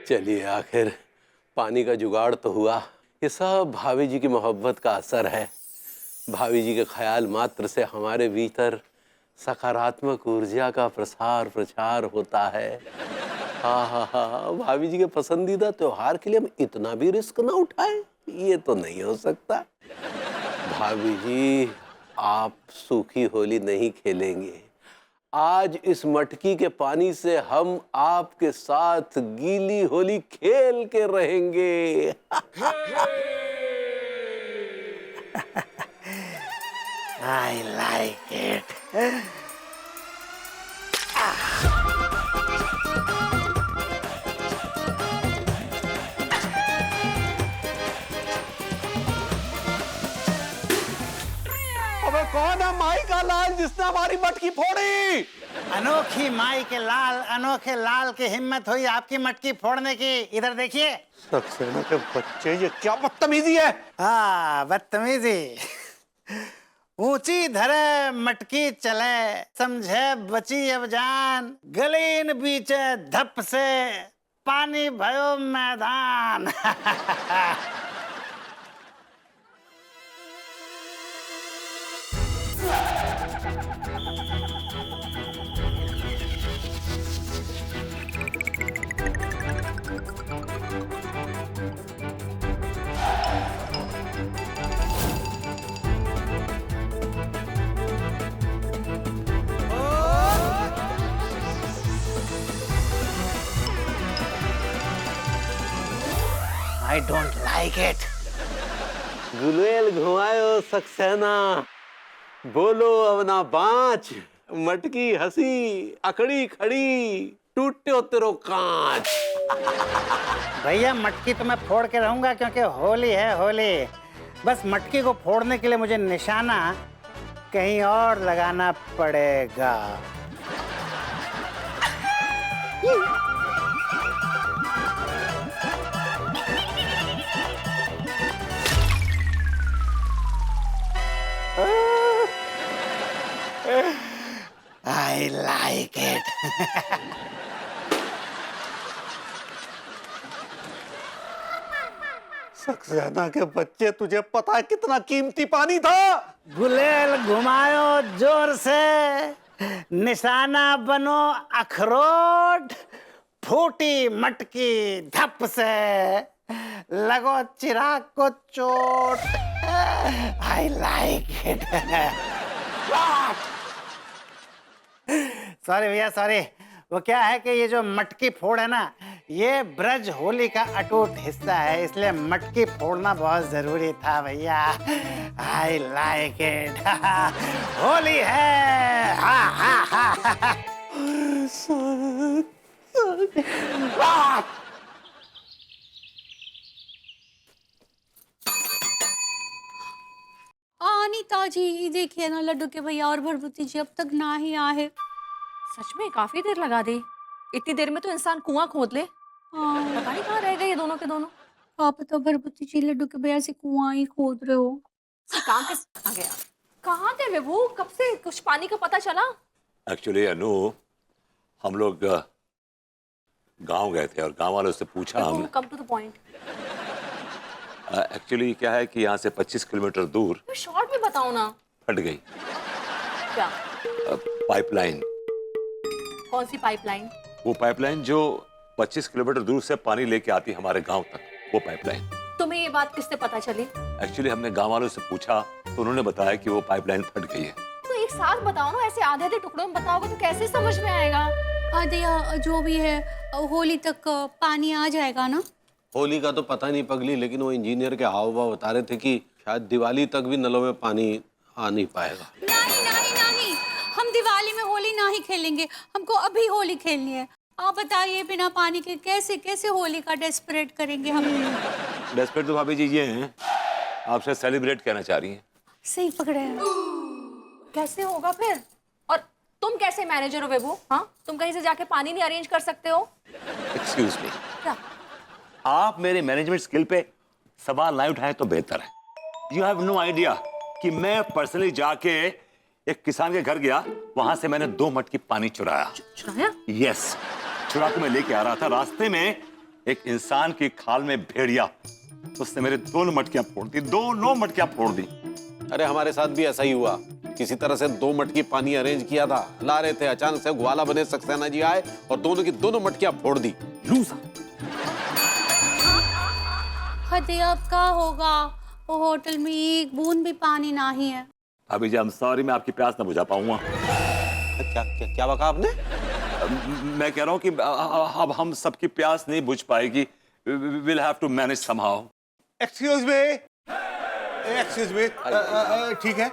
चलिए, आखिर पानी का जुगाड़ तो हुआ। ये सब भाभी जी की मोहब्बत का असर है। भाभी जी के ख्याल मात्र से हमारे भीतर सकारात्मक ऊर्जा का प्रसार प्रचार होता है। हाँ हाँ हाँ, भाभी जी के पसंदीदा त्योहार के लिए हम इतना भी रिस्क ना उठाएं, ये तो नहीं हो सकता। भाभी जी, आप सूखी होली नहीं खेलेंगे। आज इस मटकी के पानी से हम आपके साथ गीली होली खेल के रहेंगे। I like it. अबे कौन है माई का लाल जिसने हमारी मटकी फोड़ी? अनोखी माई के लाल, अनोखे लाल की हिम्मत हुई आपकी मटकी फोड़ने की। इधर देखिए। सक्सेना के बच्चे, ये क्या बदतमीजी है? हाँ, बदतमीजी। ऊंची धरे मटकी चले, समझे बची अब जान, गलीन बीचे धप से पानी भयो मैदान। I don't like it. गुलेल घुमायो Saxena, बोलो अब ना बाँच। मटकी हंसी अकड़ी खड़ी, टूटे तेरो कांच। भैया मटकी तो मैं फोड़ के रहूंगा क्योंकि होली है होली। बस मटकी को फोड़ने के लिए मुझे निशाना कहीं और लगाना पड़ेगा। I like it. सक्सेना के बच्चे, तुझे पता है कितना कीमती पानी था? गुलेल घुमायो जोर से, निशाना बनो अखरोट, फूटी मटकी धप से, लगो चिराग को चोट। I like it. सॉरी भैया सॉरी। वो क्या है कि ये जो मटकी फोड़ है ना, ये ब्रज होली का अटूट हिस्सा है, इसलिए मटकी फोड़ना बहुत जरूरी था भैया। I like it. होली है। हा हा हा। अनीता जी, देखिए ना, लड्डू के भैया और भरभूति जी अब तक ना ही आए। सच में काफी देर लगा दी। इतनी देर में तो इंसान कुआं खोद ले। हाँ, पता नहीं कहाँ रह गए ये दोनों के दोनों। आप तो भरभूति जी लड्डू के भैया से कुआं ही खोद रहे हो। कहाँ के आ गया? कहाँ थे विभू? कब से कुछ पानी का पता चला? एक्चुअली अनु, हम लोग गांव गए थे और गांव वालों से पूछा हमने। Come to the point. Actually क्या है कि यहाँ से 25 किलोमीटर दूर शॉर्ट में बताओ ना। फट गई क्या? पाइपलाइन। कौन सी पाइपलाइन? वो पाइपलाइन जो 25 किलोमीटर दूर से पानी लेके आती है हमारे गांव तक, वो पाइपलाइन। तुम्हें ये बात किससे पता चली? एक्चुअली हमने गांव वालों से पूछा तो उन्होंने बताया कि वो पाइपलाइन फट गई है। तो एक साथ बताओ ना, ऐसे आधे आधे टुकड़ों में बताओगे तो कैसे समझ में आएगा? आदिया, जो भी है होली तक पानी आ जाएगा ना? होली का तो पता नहीं पगली, लेकिन वो इंजीनियर के हाव भाव बता रहे थे कि शायद दिवाली तक भी नलों में पानी आ नहीं पाएगा। नहीं नहीं नहीं, हम दिवाली में होली ना ही खेलेंगे, हमको अभी होली खेलनी है। आप बताइए, बिना पानी के कैसे कैसे होली का डेस्परेट करेंगे हम? डेस्परेट तो भाभी जी ये हैं, आपसे सेलिब्रेट कहना चाह रही हैं। सही पकड़े हैं। कैसे होगा फिर? और तुम कैसे मैनेजर हो विभू? हाँ, तुम कहीं से जाके पानी नहीं अरेंज कर सकते हो? एक्सक्यूज मी, क्या? आप मेरे मैनेजमेंट स्किल पे सवाल ना उठाएं तो बेहतर है। यू हैव नो आइडिया कि मैं पर्सनली जाके एक किसान के घर गया, वहां से मैंने 2 मटकी पानी चुराया। चुराया? यस, चुरा के मैं लेके आ रहा था, रास्ते में एक इंसान की खाल में भेड़िया, उसने मेरे 2 मटकियां फोड़ दी, 2 मटकियां फोड़ दी। अरे हमारे साथ भी ऐसा ही हुआ। किसी तरह से 2 मटकी पानी अरेंज किया था, ला रहे थे, अचानक से ग्वाला बने सक्सेना जी आए और दोनों की दोनों मटकियां फोड़ दी। लूसा। हदे अब क्या होगा? वो होटल में एक बूंद भी पानी नहीं है। अभी जी, I'm sorry, मैं आपकी प्यास ना बुझा पाऊंगा। क्या क्या क्या बका आपने? मैं कह रहा हूँ कि अब हम सबकी प्यास नहीं बुझ पाएगी। We'll have to manage somehow. Excuse me, ठीक है,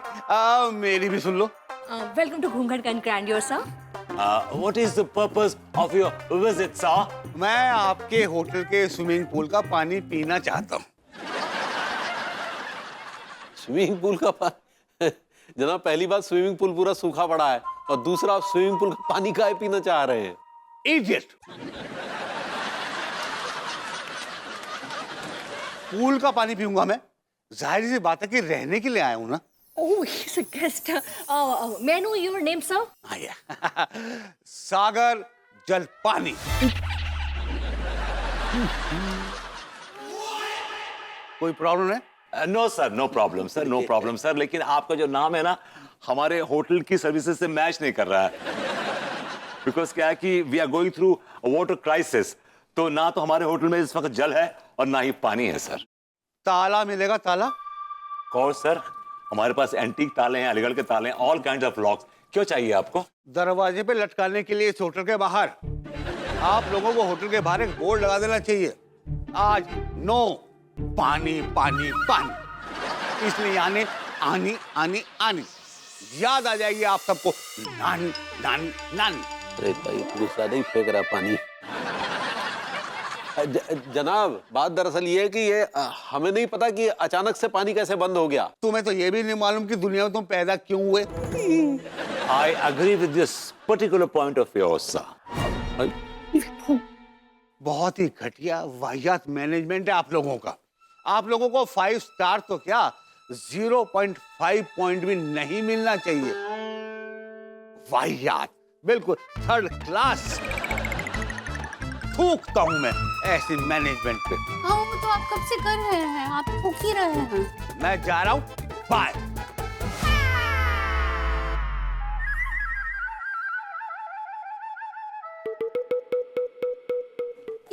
मेरी भी सुन लो। वेलकम टू घूंघट and grandeur sir. What is the purpose of your visit, sir? मैं आपके होटल के स्विमिंग पूल का पानी पीना चाहता हूँ। स्विमिंग पूल का पानी? जनाब, पहली बात, स्विमिंग पूल पूरा सूखा पड़ा है, और दूसरा, आप स्विमिंग पूल का पानी काहे पीना चाह रहे हैं? इडियट! पूल का पानी पीऊंगा मैं? जाहिर सी बात है कि रहने के लिए आया हूं ना। Oh, he's a guest. May I know your name, sir? सागर जल पानी। कोई प्रॉब्लम है? No sir, no problem sir, no problem sir, लेकिन आपका जो नाम है ना, हमारे होटल की सर्विसेज से मैच नहीं कर रहा है। बिकॉज क्या है कि we are going through water crisis, तो ना तो हमारे होटल में इस वक्त जल है और ना ही पानी है सर। ताला मिलेगा? ताला? कौन सर? हमारे पास एंटीक ताले हैं, अलीगढ़ के ताले हैं, ऑल काइंड ऑफ लॉक्स। क्यों चाहिए आपको? दरवाजे पे लटकाने के लिए इस होटल के बाहर। आप लोगों को होटल के बाहर एक बोर्ड लगा देना चाहिए, आज नो पानी पानी पानी। इसलिए आने आनी आनी आनी याद आ जाएगी आप सबको, नानी नानी नानी। अरे भाई, कुछ ज्यादा ही फेंक रहा है पानी। जनाब, बात दरअसल ये है कि ये हमें नहीं पता कि अचानक से पानी कैसे बंद हो गया। तुम्हें तो ये भी नहीं मालूम कि दुनिया में तुम पैदा क्यों हुए। I agree with this particular point of yours sir. बहुत ही घटिया वाहियात मैनेजमेंट है आप लोगों का। आप लोगों को 5 स्टार तो क्या, 0.5 पॉइंट भी नहीं मिलना चाहिए। वाहियात, बिल्कुल 3rd क्लास। थूकता हूं मैं ऐसी मैनेजमेंट पे। हाँ, वो तो आप कब से कर रहे हैं, आप थूक ही रहे हैं। मैं जा रहा हूं, बाय।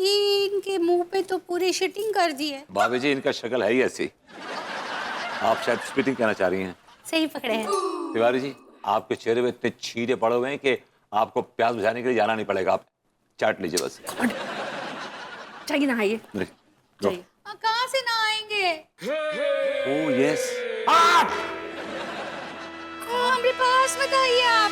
इनके मुंह पे तो पूरी शिटिंग कर दी है। भाभी जी, इनका शक्ल है ही ऐसी। आप शायद स्पिटिंग कहना चाह रही हैं। सही पकड़े हैं। तिवारी जी, आपके चेहरे में इतने छींटे पड़े हुए हैं कि आपको प्यास बुझाने के लिए जाना नहीं पड़ेगा, आप चाट लीजिए बस। चाहिए नहाइए। चाहिए। कहाँ से नहाएंगे? Oh yes. हमारे पास मत आइए आप।